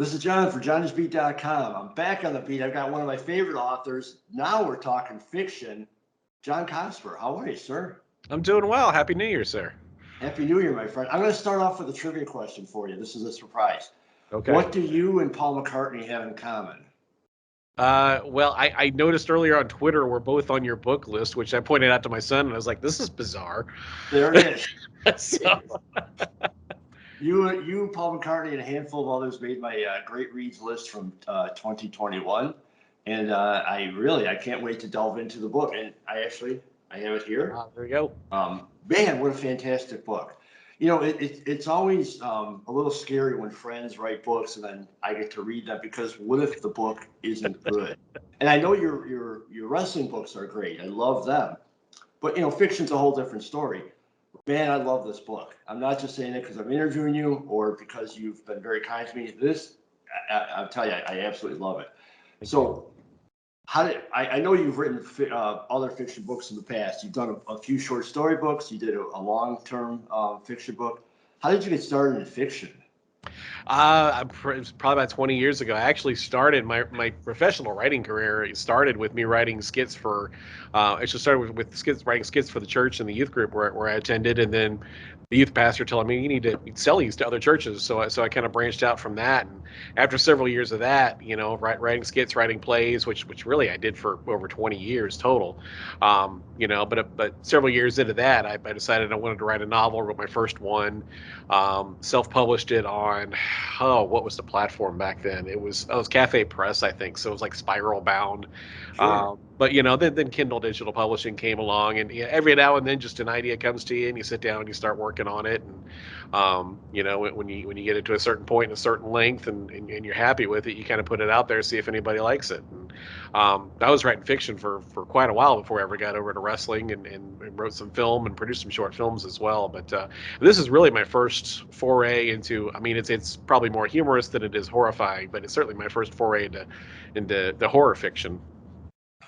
This is John for johnsbeat.com. I'm back on the beat. I've got one of my favorite authors. Now we're talking fiction. John Cosper. How are you, sir? I'm doing well. Happy New Year, sir. Happy New Year, my friend. I'm going to start off with a trivia question for you. This is a surprise. Okay. What do you and Paul McCartney have in common? Well, I noticed earlier on Twitter we're both on your book list, which I pointed out to my son, and I was like, "This is bizarre." There it is. So, You, Paul McCartney, and a handful of others made my great reads list from 2021, and I can't wait to delve into the book. And I have it here. there you go. Man, what a fantastic book! It's always a little scary when friends write books and then I get to read them because what if the book isn't good? And I know your wrestling books are great. I love them, but fiction's a whole different story. Man, I love this book. I'm not just saying it because I'm interviewing you or because you've been very kind to me. I'll tell you, I absolutely love it. So, I know you've written other fiction books in the past. You've done a few short story books. You did a long-term fiction book. How did you get started in fiction? It was probably about 20 years ago. I actually started my professional writing career. It started with me writing skits for. Actually started with skits, writing skits for the church and the youth group where I attended, and then the youth pastor telling me you need to sell these to other churches. So I kind of branched out from that, and after several years of that, writing skits, writing plays, which really I did for over 20 years total. But several years into that, I decided I wanted to write a novel. Wrote my first one, self-published it on what was the platform back then? It was Cafe Press, I think. So it was like spiral bound. Sure. But then Kindle digital publishing came along, and every now and then just an idea comes to you, and you sit down and you start working on it. And when you get it to a certain point and a certain length, and you're happy with it, you kind of put it out there, see if anybody likes it. And I was writing fiction for quite a while before I ever got over to wrestling, and wrote some film and produced some short films as well. But this is really my first foray into. I mean, it's probably more humorous than it is horrifying, but it's certainly my first foray into the horror fiction.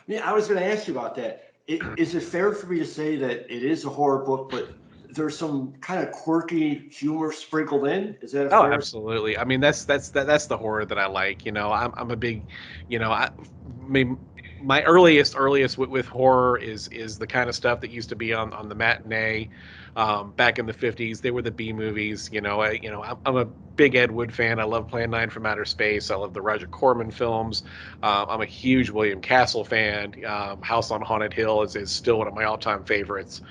Yeah, I was going to ask you about that. Is it fair for me to say that it is a horror book, but there's some kind of quirky humor sprinkled in? Is that Oh, fair? absolutely. I mean, that's the horror that I like. I'm a big, I mean, my earliest with horror is the kind of stuff that used to be on the matinee back in the 50s. They were the B movies. I'm a big Ed Wood fan. I love Plan 9 from Outer Space. I love the Roger Corman films. I'm a huge William Castle fan. House on Haunted Hill is still one of my all-time favorites.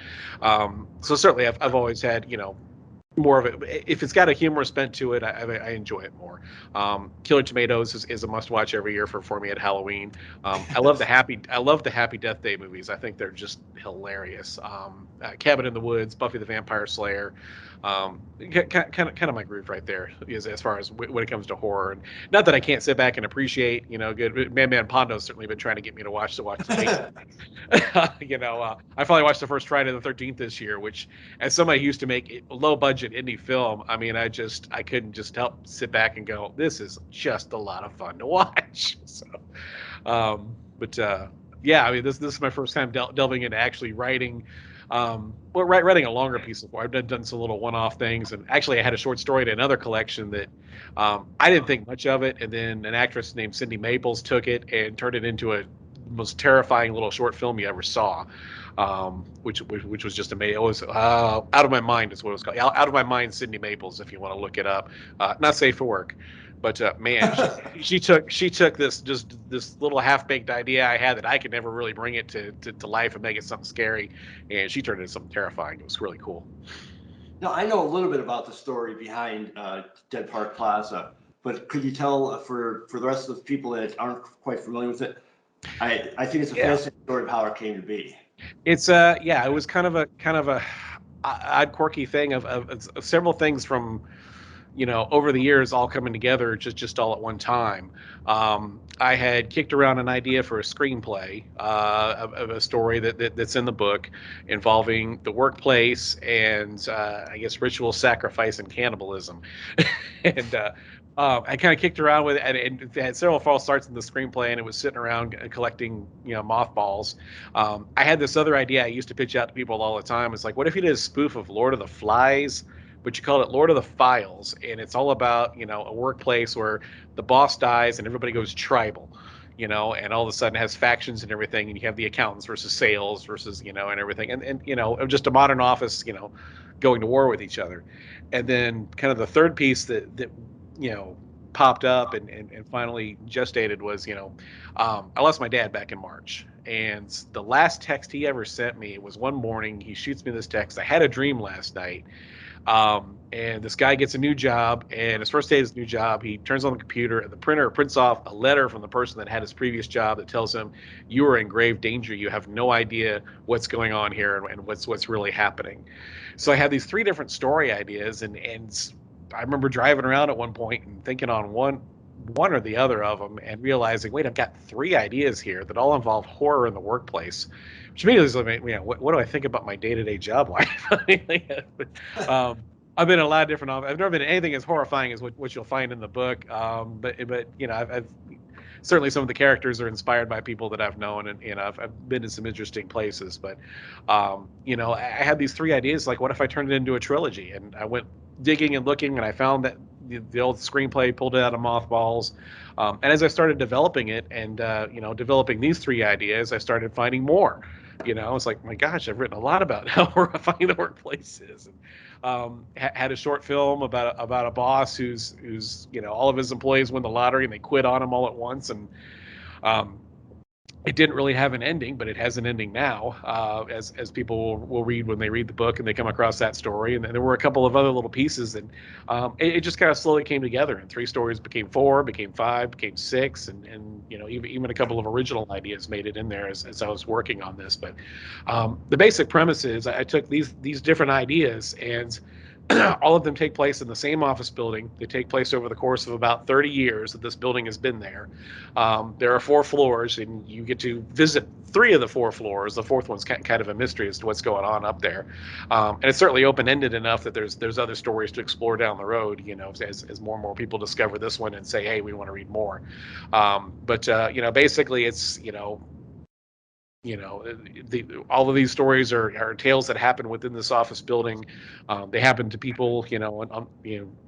So certainly I've always had, more of it. If it's got a humorous bent to it, I enjoy it more. Killer Tomatoes is a must-watch every year for me at Halloween. I love the Happy Death Day movies. I think they're just hilarious. Cabin in the Woods, Buffy the Vampire Slayer. Kind of my groove right there is as far as when it comes to horror. And not that I can't sit back and appreciate, good. Man Pondo's certainly been trying to get me to watch the Jason. I finally watched the first Friday the 13th this year, which, as somebody who used to make low budget indie film, I mean, I couldn't just help sit back and go, this is just a lot of fun to watch. So, yeah, I mean, this is my first time delving into actually writing. Writing a longer piece of work. I've done some little one-off things, and actually, I had a short story to another collection that I didn't think much of it, and then an actress named Cindy Maples took it and turned it into a most terrifying little short film you ever saw, which was just amazing. It was Out of My Mind is what it was called. Out of My Mind, Cindy Maples, if you want to look it up. Not safe for work. But man, she took this little half-baked idea I had that I could never really bring it to life and make it something scary, and she turned it into something terrifying. It was really cool. Now, I know a little bit about the story behind Dead Park Plaza, but could you tell for the rest of the people that aren't quite familiar with it? I think it's a fascinating story of how it came to be. It's it was kind of a odd, quirky thing of several things from over the years all coming together just all at one time. I had kicked around an idea for a screenplay of a story that's in the book involving the workplace and I guess ritual sacrifice and cannibalism. And I kind of kicked around with it, and it had several false starts in the screenplay, and it was sitting around collecting, mothballs. I had this other idea I used to pitch out to people all the time. It's like, what if you did a spoof of Lord of the Flies, but you called it Lord of the Files, and it's all about, a workplace where the boss dies and everybody goes tribal, and all of a sudden it has factions and everything, and you have the accountants versus sales versus, and everything, and just a modern office, going to war with each other. And then kind of the third piece that you know popped up and finally gestated was, I lost my dad back in March, and the last text he ever sent me was one morning. He shoots me this text: I had a dream last night, and this guy gets a new job, and his first day of his new job, he turns on the computer, and the printer prints off a letter from the person that had his previous job that tells him, you are in grave danger. You have no idea what's going on here and what's really happening. So I had these three different story ideas, and I remember driving around at one point and thinking on one or the other of them, and realizing, wait, I've got three ideas here that all involve horror in the workplace, which immediately is like, what do I think about my day-to-day job life? I've been in a lot of different. I've never been in anything as horrifying as what you'll find in the book. But I've certainly, some of the characters are inspired by people that I've known, and I've been in some interesting places. But I had these three ideas. Like, what if I turned it into a trilogy? And I went digging and looking, and I found that the old screenplay, pulled it out of mothballs. And as I started developing it, and developing these three ideas, I started finding more. It's like, my gosh, I've written a lot about how horrifying the workplace is. And, had a short film about a boss who's all of his employees win the lottery and they quit on him all at once, and um, it didn't really have an ending, but it has an ending now, as people will read when they read the book and they come across that story. And then there were a couple of other little pieces, and it just kind of slowly came together. And three stories became four, became five, became six, and even a couple of original ideas made it in there as I was working on this. But the basic premise is I took these different ideas, and all of them take place in the same office building. They take place over the course of about 30 years that this building has been there. There are 4 floors, and you get to visit 3 of the 4 floors. The fourth one's kind of a mystery as to what's going on up there. And it's certainly open-ended enough that there's other stories to explore down the road, as more and more people discover this one and say, hey, we want to read more. But basically it's, all of these stories are tales that happen within this office building. They happen to people,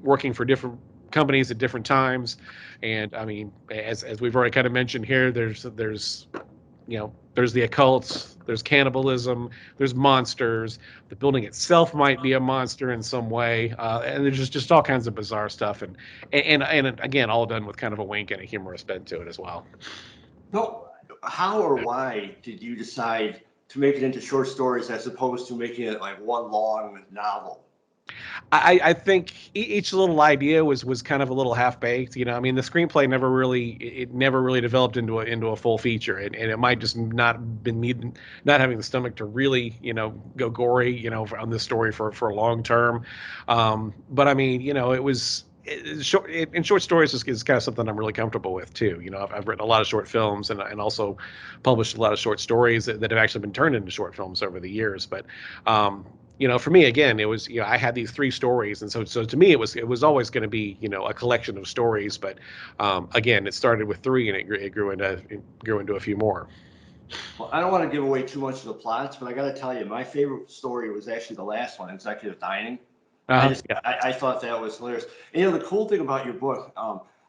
working for different companies at different times. And I mean, as we've already kind of mentioned here, there's the occult, there's cannibalism, there's monsters. The building itself might be a monster in some way, and there's just all kinds of bizarre stuff. And again, all done with kind of a wink and a humorous bent to it as well. No, how or why did you decide to make it into short stories as opposed to making it like one long novel? I think each little idea was kind of a little half baked. I mean, the screenplay never really developed into a full feature, and it might just not been not having the stomach to really go gory on this story for a long term. But I mean, it was. Short stories is kind of something I'm really comfortable with too. I've written a lot of short films and also published a lot of short stories that have actually been turned into short films over the years. But for me, again, it was I had these 3 stories, and so to me it was always going to be a collection of stories. But again, it started with 3, and it grew into a few more. Well, I don't want to give away too much of the plots, but I got to tell you, my favorite story was actually the last one, Executive Dining. Yeah. I thought that was hilarious. And, the cool thing about your book,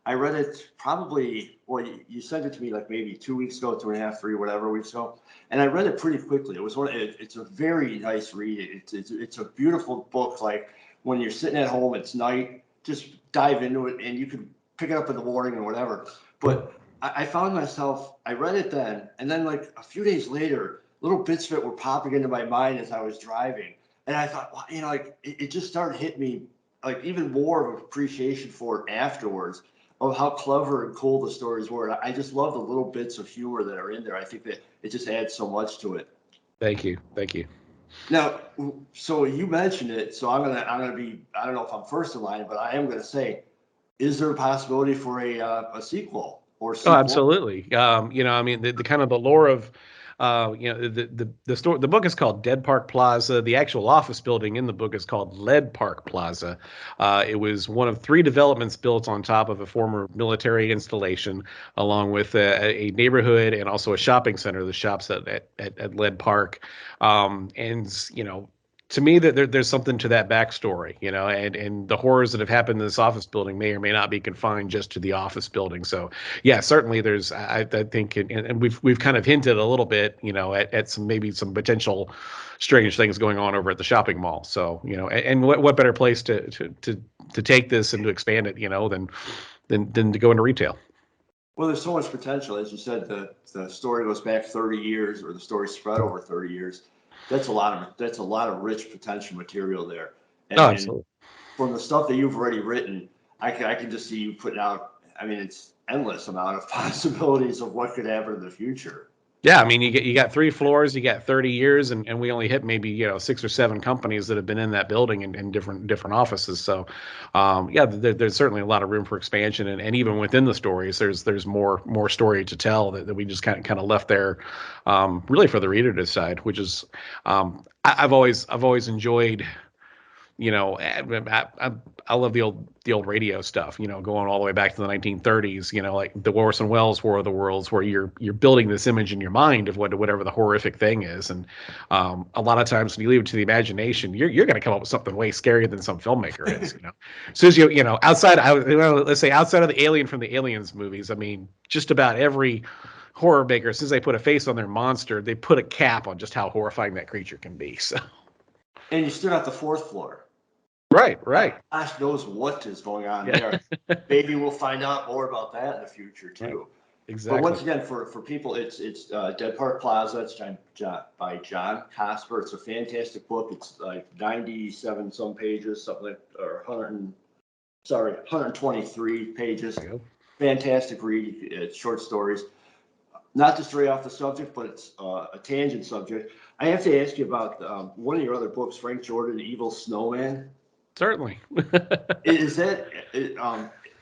I read it probably, well, you sent it to me like maybe 2 weeks ago, 2.5, 3, whatever weeks ago, and I read it pretty quickly. It's a very nice read. It's a beautiful book. Like when you're sitting at home, it's night, just dive into it, and you could pick it up in the morning or whatever. But I found myself, I read it then, and then like a few days later, little bits of it were popping into my mind as I was driving. And I thought, well, like it just started hitting me like even more of appreciation for it afterwards of how clever and cool the stories were. And I just love the little bits of humor that are in there. I think that it just adds so much to it. Thank you. Now, so you mentioned it, so I'm gonna be, I don't know if I'm first in line, but I am gonna say, is there a possibility for a sequel or Oh, sequel? absolutely. I mean, the kind of the lore of, the story. The book is called Dead Park Plaza. The actual office building in the book is called Lead Park Plaza. It was one of 3 developments built on top of a former military installation, along with a neighborhood and also a shopping center. The shops at Lead Park, and to me that there's something to that backstory, you know, and the horrors that have happened in this office building may or may not be confined just to the office building. So yeah, certainly there's I think and we've kind of hinted a little bit, you know, at some maybe some potential strange things going on over at the shopping mall. So you know, and what better place to take this and to expand it, you know, than to go into retail. Well, there's so much potential. As you said, the story goes back 30 years, or the story spread over 30 years. That's a lot of rich potential material there. Oh, And absolutely. from the stuff that you've already written, I can just see you putting out. I mean, it's endless amount of possibilities of what could happen in the future. Yeah, I mean, you got 3 floors, you got 30 years, and we only hit maybe 6 or 7 companies that have been in that building in different offices. So, yeah, there's certainly a lot of room for expansion, and even within the stories, there's more story to tell that we just kind of left there, really for the reader to decide. Which is, I've always enjoyed, you know, I love the old radio stuff, you know, going all the way back to the 1930s, you know, like the Orson Welles War of the Worlds, where you're building this image in your mind of whatever the horrific thing is, and a lot of times when you leave it to the imagination, you're going to come up with something way scarier than some filmmaker is, you know. So as you know, let's say outside of the Alien from the Aliens movies, I mean, just about every horror maker, since they put a face on their monster, they put a cap on just how horrifying that creature can be. So. And you stood at the fourth floor. Right. Gosh knows what is going on Yeah. there. Maybe we'll find out more about that in the future too. Right. But Exactly. once again, for people, it's Dead Park Plaza. It's by John Cosper. It's a fantastic book. It's like 97 some pages, something like, or 123 pages. There you go. Fantastic read. It's short stories. Not to stray off the subject, but it's a tangent subject. I have to ask you about one of your other books, Frank Jordan, Evil Snowman. Certainly. Is that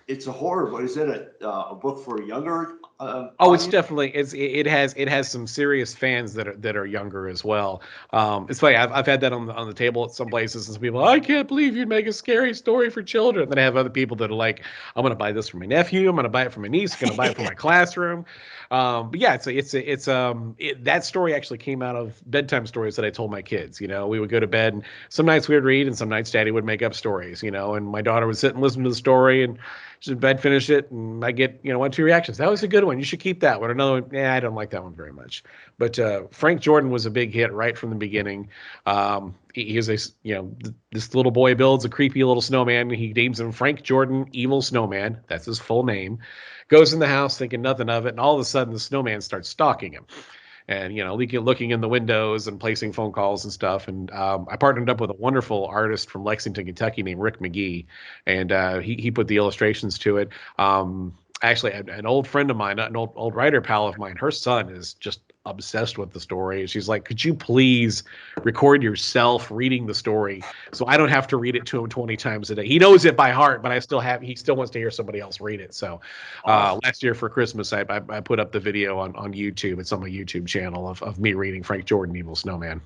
it's a horror, but is it a book for a younger Oh, it's audience? definitely it has some serious fans that are younger as well. It's funny. I've had that on the table at some places, and some people, I can't believe you'd make a scary story for children. Then I have other people that are like, I'm going to buy this for my nephew. I'm going to buy it for my niece. I'm going to buy it for my classroom. But yeah, that story actually came out of bedtime stories that I told my kids. You know, we would go to bed, and some nights we would read, and some nights Daddy would make up stories. You know, and my daughter would sit and listen to the story, and she'd bed finish it, and I get 1 or 2 reactions. That was a good one. You should keep that one. Another one, I don't like that one very much. But Frank Jordan was a big hit right from the beginning. He is this little boy builds a creepy little snowman. He names him Frank Jordan, Evil Snowman. That's his full name. Goes in the house thinking nothing of it, and all of a sudden the snowman starts stalking him. And looking in the windows and placing phone calls and stuff. And I partnered up with a wonderful artist from Lexington, Kentucky named Rick McGee, and he put the illustrations to it. Actually, an old friend of mine, an old writer pal of mine, her son is just obsessed with the story. She's like, could you please record yourself reading the story so I don't have to read it to him 20 times a day? He knows it by heart, but he still wants to hear somebody else read it. So Awesome. last year for Christmas, I put up the video on YouTube. It's on my YouTube channel of me reading Frank Jordan, Evil Snowman.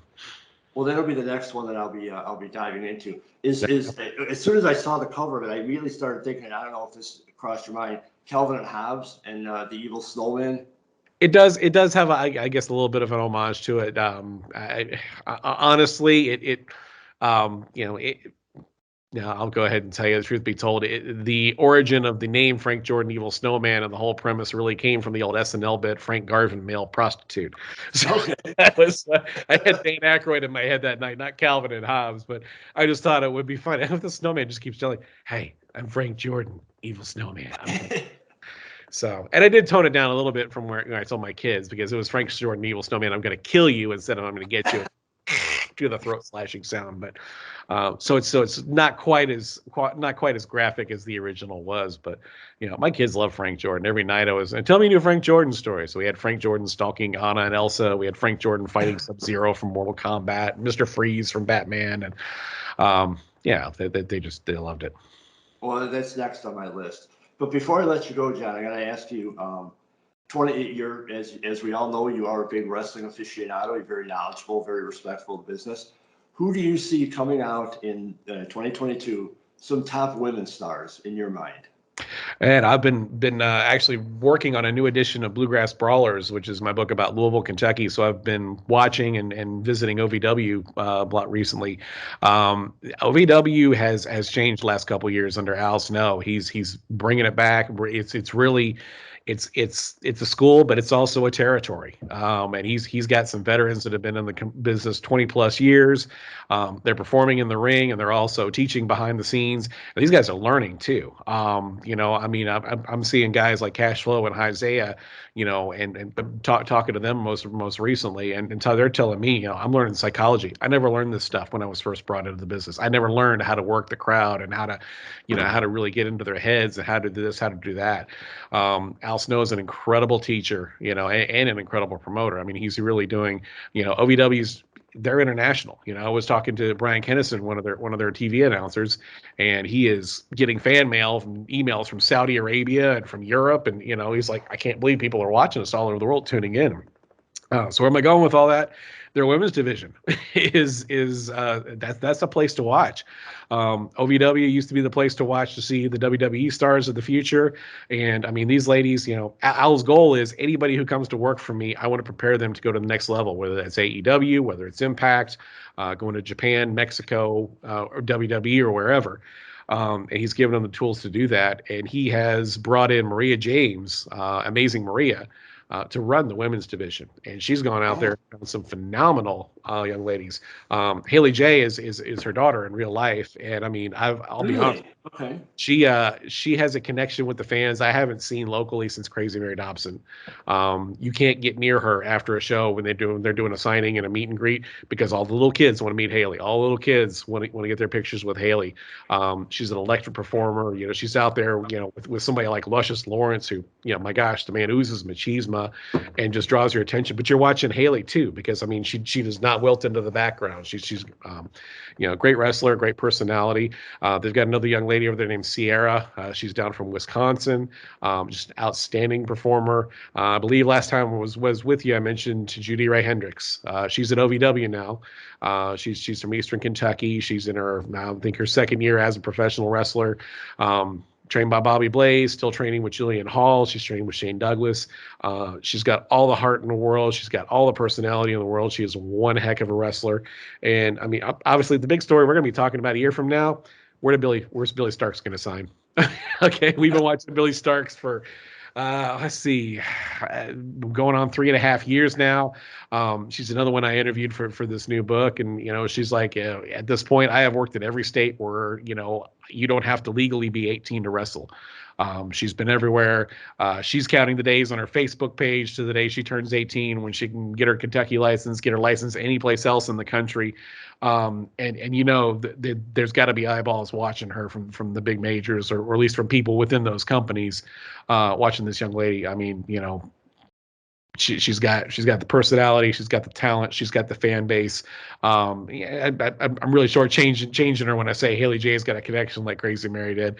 Well, that'll be the next one that I'll be diving into. Is as soon as I saw the cover of it, I immediately started thinking. I don't know if this crossed your mind, Calvin and Hobbes and the Evil Snowman. It does have, I guess, a little bit of an homage to it. Honestly, yeah, I'll go ahead and tell you the truth be told. The origin of the name Frank Jordan, Evil Snowman, and the whole premise really came from the old SNL bit, Frank Garvin, Male Prostitute. So Okay. that was, I had Dan Aykroyd in my head that night, not Calvin and Hobbes, but I just thought it would be fun. And if the snowman just keeps telling, hey, I'm Frank Jordan, Evil Snowman. So, and I did tone it down a little bit from where I told my kids, because it was Frank Jordan, Evil Snowman, I'm going to kill you instead of I'm going to get you. Do the throat slashing sound, but so it's not quite as graphic as the original was. But my kids love Frank Jordan. Every night tell me a new Frank Jordan story. So we had Frank Jordan stalking Anna and Elsa. We had Frank Jordan fighting Sub-Zero from Mortal Kombat, Mr. Freeze from Batman, and they loved it. Well, that's next on my list. But before I let you go, John, I got to ask you. 28 as we all know, you are a big wrestling aficionado. You're very knowledgeable, very respectful of business. Who do you see coming out in 2022? Some top women stars in your mind? And I've been actually working on a new edition of Bluegrass Brawlers, which is my book about Louisville, Kentucky. So I've been watching and visiting OVW a lot recently. OVW has changed the last couple of years under Al Snow. He's bringing it back. It's really it's a school, but it's also a territory. And he's got some veterans that have been in the business 20 plus years. They're performing in the ring, and they're also teaching behind the scenes. And these guys are learning too. I mean, I'm seeing guys like Cashflow and Isaiah, and talking to them most recently, and they're telling me, I'm learning psychology. I never learned this stuff when I was first brought into the business. I never learned how to work the crowd and how to really get into their heads and how to do this, how to do that. Al Snow is an incredible teacher, and an incredible promoter. I mean, he's really doing, OVW's. They're international. I was talking to Brian Kennison, one of their TV announcers, and he is getting fan mail from emails from Saudi Arabia and from Europe, and he's like, I can't believe people are watching us all over the world, tuning in. So where am I going with all that? Their women's division is that's a place to watch. OVW used to be the place to watch to see the WWE stars of the future, and I mean these ladies. Al's goal is anybody who comes to work for me, I want to prepare them to go to the next level, whether that's AEW, whether it's Impact, going to Japan, Mexico, or WWE or wherever. And he's given them the tools to do that, and he has brought in Maria James, Amazing Maria, to run the women's division, and she's gone out there with some phenomenal young ladies. Haley J is her daughter in real life, and I mean, I'll be honest. Okay. She has a connection with the fans I haven't seen locally since Crazy Mary Dobson. You can't get near her after a show when they're doing a signing and a meet and greet because all the little kids want to meet Haley. All the little kids want to get their pictures with Haley. She's an electric performer. She's out there, with somebody like Luscious Lawrence, who, my gosh, the man oozes machismo and just draws your attention. But you're watching Haley too, because I mean, she does not wilt into the background. She's great wrestler, great personality. They've got another young lady over there named Sierra. She's down from Wisconsin. Just an outstanding performer. I believe last time I was with you, I mentioned Judy Ray Hendricks. She's at OVW now. She's from Eastern Kentucky. She's in her, I think, her second year as a professional wrestler. Trained by Bobby Blaze, still training with Jillian Hall. She's training with Shane Douglas. She's got all the heart in the world. She's got all the personality in the world. She is one heck of a wrestler. And I mean, obviously, the big story we're going to be talking about a year from now, where's Billy Starks going to sign? Okay, we've been watching Billy Starks for, let's see, going on 3.5 years now. She's another one I interviewed for this new book. And, she's like, at this point, I have worked in every state where, you don't have to legally be 18 to wrestle. She's been everywhere. She's counting the days on her Facebook page to the day she turns 18 when she can get her Kentucky license, get her license any place else in the country. There's got to be eyeballs watching her from the big majors, or at least from people within those companies watching this young lady. I mean, she's got the personality, she's got the talent, she's got the fan base. I'm really changing her when I say Haley J's got a connection like Crazy Mary did.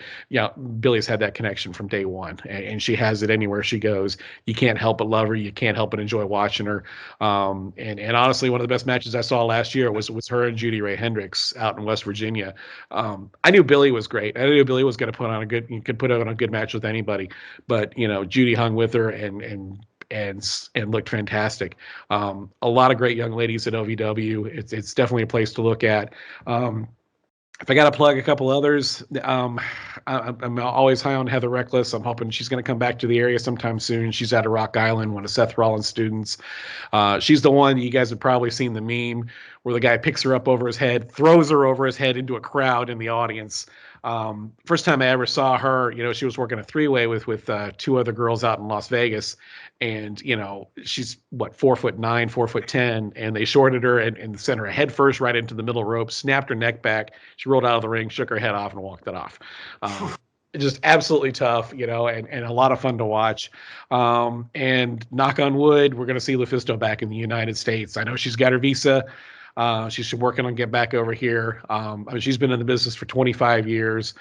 Billy's had that connection from day one, and she has it anywhere she goes. You can't help but love her. You can't help but enjoy watching her. And honestly, one of the best matches I saw last year was her and Judy Ray Hendricks out in West Virginia. I knew Billy was great. I knew Billy was going to put on a good match with anybody, but Judy hung with her and looked fantastic. A lot of great young ladies at OVW. It's definitely a place to look at. If I got to plug a couple others, I'm always high on Heather Reckless. I'm hoping she's going to come back to the area sometime soon. She's out of Rock Island, one of Seth Rollins' students. She's the one you guys have probably seen the meme where the guy picks her up over his head, throws her over his head into a crowd in the audience. First time I ever saw her, she was working a three-way with two other girls out in Las Vegas. And, she's 4'9", 4'10", and they shorted her and sent her head first right into the middle rope, snapped her neck back. She rolled out of the ring, shook her head off, and walked it off. Just absolutely tough, and a lot of fun to watch. And knock on wood, we're going to see Lufisto back in the United States. I know she's got her visa. She's working on getting back over here. She's been in the business for 25 years.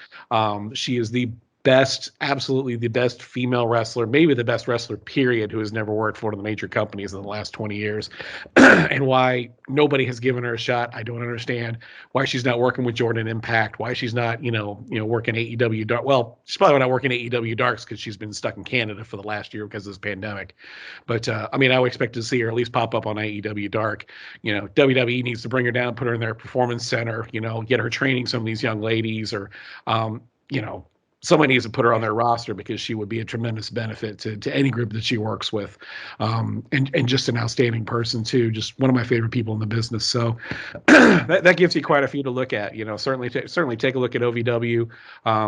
She is the absolutely the best female wrestler, maybe the best wrestler, period, who has never worked for one of the major companies in the last 20 years. And why nobody has given her a shot, I don't understand. Why she's not working with Jordan Impact, why she's not, working AEW Dark. Well, she's probably not working AEW Darks because she's been stuck in Canada for the last year because of this pandemic. But I would expect to see her at least pop up on AEW Dark. WWE needs to bring her down, put her in their performance center, get her training some of these young ladies, or somebody needs to put her on their roster because she would be a tremendous benefit to any group that she works with. And just an outstanding person too, just one of my favorite people in the business. So that gives you quite a few to look at. Certainly take a look at OVW.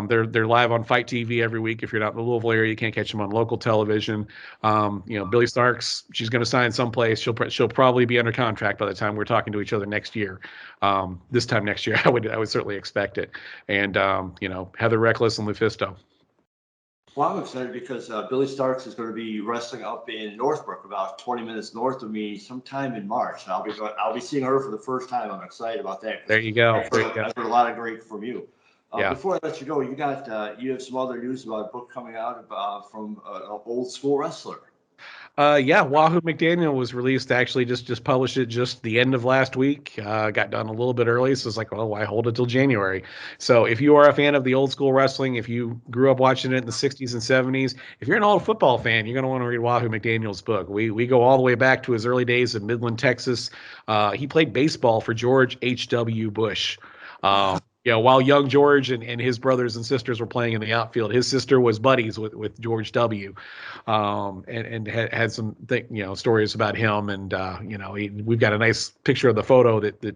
They're live on Fight TV every week. If you're not in the Louisville area, you can't catch them on local television. Billy Starks, she's going to sign someplace. She'll probably be under contract by the time we're talking to each other next year. This time next year, I would certainly expect it. And Heather Reckless and Lufisto. Well, I'm excited because Billy Starks is going to be wrestling up in Northbrook, about 20 minutes north of me, sometime in March. And I'll be seeing her for the first time. I'm excited about that. There you go. I've heard a lot of great from you. Yeah. Before I let you go, you have some other news about a book coming out from an old school wrestler. Wahoo McDaniel was released, actually just published it just the end of last week. Got done a little bit early, so it's like, well, why hold it till January? So if you are a fan of the old school wrestling, if you grew up watching it in the 60s and 70s, if you're an old football fan, you're going to want to read Wahoo McDaniel's book. We go all the way back to his early days in Midland, Texas. He played baseball for George H.W. Bush. While young George and his brothers and sisters were playing in the outfield, his sister was buddies with George W. And had some stories about him. And we've got a nice picture of the photo that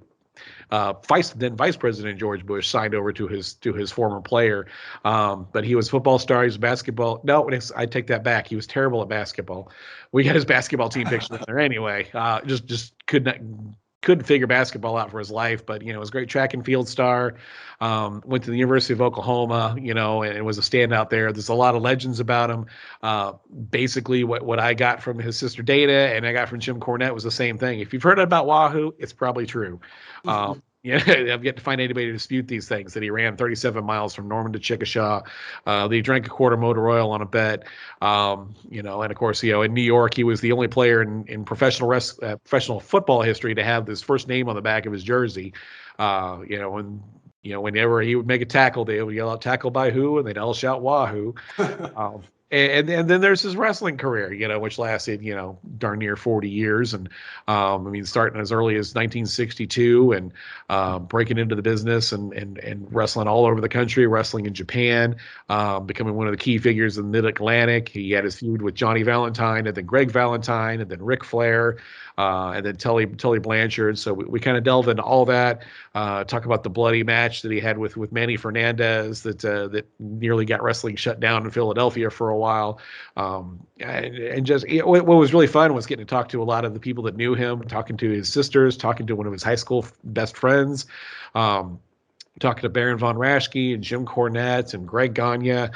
Vice President George Bush signed over to his former player. But he was a football star. He was basketball. No, I take that back. He was terrible at basketball. We got his basketball team picture in there anyway. Just couldn't figure basketball out for his life, but was a great track and field star. Went to the University of Oklahoma, and was a standout there. There's a lot of legends about him. Basically, what I got from his sister Dana and I got from Jim Cornette was the same thing. If you've heard about Wahoo, it's probably true. I've yet to find anybody to dispute these things, that he ran 37 miles from Norman to Chickasha, that he drank a quart of motor oil on a bet, and of course, in New York, he was the only player in professional football history to have his first name on the back of his jersey. Whenever he would make a tackle, they would yell out, "Tackle by who?" and they'd all shout "Wahoo." And then there's his wrestling career, which lasted, darn near 40 years. And starting as early as 1962 and breaking into the business and wrestling all over the country, wrestling in Japan, becoming one of the key figures in the Mid-Atlantic. He had his feud with Johnny Valentine and then Greg Valentine and then Ric Flair. And then Tully Blanchard. So we kind of delve into all that. Talk about the bloody match that he had with Manny Fernandez that nearly got wrestling shut down in Philadelphia for a while. And just what was really fun was getting to talk to a lot of the people that knew him, talking to his sisters, talking to one of his high school best friends. Talking to Baron Von Raschke and Jim Cornette and Greg Gagne.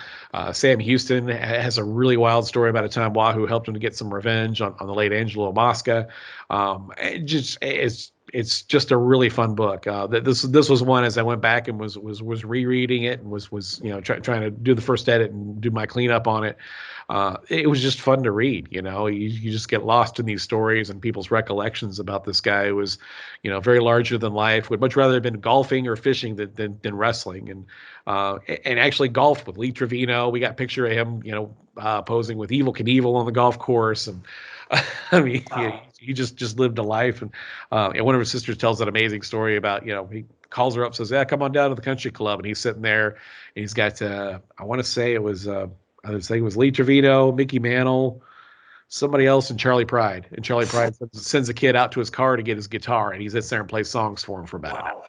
Sam Houston has a really wild story about a time Wahoo helped him to get some revenge on the late Angelo Mosca. It's just a really fun book. This was one, as I went back and was rereading it and was trying to do the first edit and do my cleanup on it. It was just fun to read. You just get lost in these stories and people's recollections about this guy who was, very larger than life. Would much rather have been golfing or fishing than wrestling, and actually golfed with Lee Trevino. We got a picture of him, posing with Evel Knievel on the golf course, and he just lived a life. And one of his sisters tells an amazing story about, he calls her up, says, "Yeah, come on down to the country club," and he's sitting there, and he's got I want to say it was Lee Trevino, Mickey Mantle, somebody else, and Charlie Pride. And Charlie Pride sends a kid out to his car to get his guitar, and he sits there and plays songs for him for about an hour.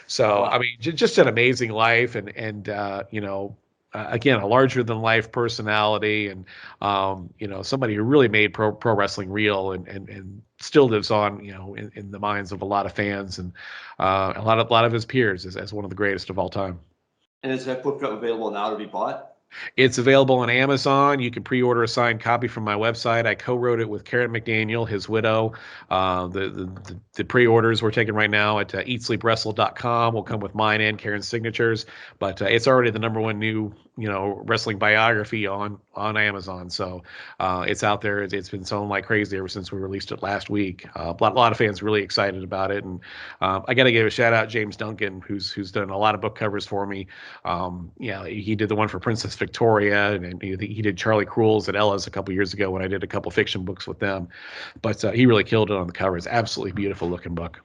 So, just an amazing life, and again, a larger than life personality, and somebody who really made pro wrestling real, and still lives on, in the minds of a lot of fans and a lot of his peers as one of the greatest of all time. And is that book available now to be bought? It's available on Amazon. You can pre-order a signed copy from my website. I co-wrote it with Karen McDaniel, his widow. The pre-orders we're taking right now at eatsleepwrestle.com will come with mine and Karen's signatures, but it's already the #1 new wrestling biography on Amazon. So it's out there. It's been selling like crazy ever since we released it last week. A lot of fans really excited about it, and I got to give a shout out James Duncan, who's done a lot of book covers for me. He did the one for Princess Victoria, and he did Charlie Cruel's at Ella's a couple years ago when I did a couple fiction books with them. But he really killed it on the cover. It's absolutely beautiful looking book.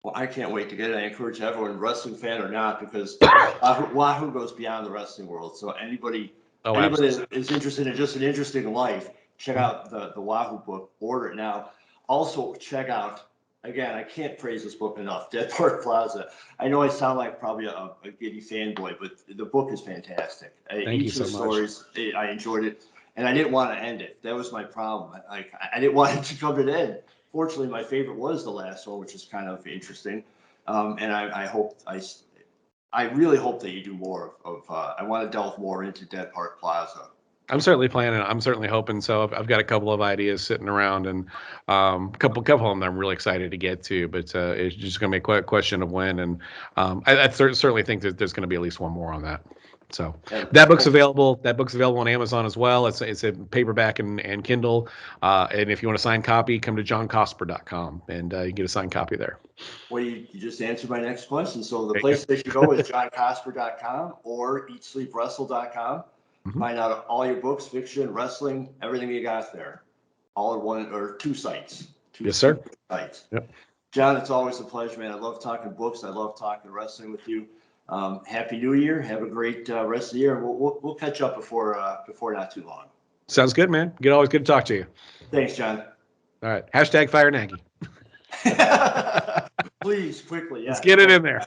Well, I can't wait to get it. I encourage everyone, wrestling fan or not, because Wahoo goes beyond the wrestling world. So anybody that is interested in just an interesting life, check out the Wahoo book. Order it now. Also, check out, again, I can't praise this book enough, Dead Park Plaza. I know I sound like probably a giddy fanboy, but the book is fantastic. Thank you so much. Stories, I enjoyed it, and I didn't want to end it. That was my problem. I didn't want it to come to an end. Fortunately, my favorite was the last one, which is kind of interesting. And I really hope that you do more of. I want to delve more into Dead Park Plaza. I'm certainly planning. I'm certainly hoping so. I've got a couple of ideas sitting around, and a couple of them I'm really excited to get to. But it's just going to be a question of when. And I certainly think that there's going to be at least one more on that. So that book's available. That book's available on Amazon as well. It's a paperback and Kindle. And if you want a signed copy, come to johncosper.com and you get a signed copy there. Well, you just answered my next question. So the place that you go is johncosper.com or eatsleepwrestle.com. Mm-hmm. Find out all your books, fiction, wrestling, everything you got there, all at one or two sites. Yes, sir. Sites. Yep. John, it's always a pleasure, man. I love talking books. I love talking wrestling with you. Happy New Year. Have a great rest of the year. We'll catch up before not too long. Sounds good, man. Always good to talk to you. Thanks, John. All right. #Fire Nagy. Please, quickly. Yeah. Let's get it in there.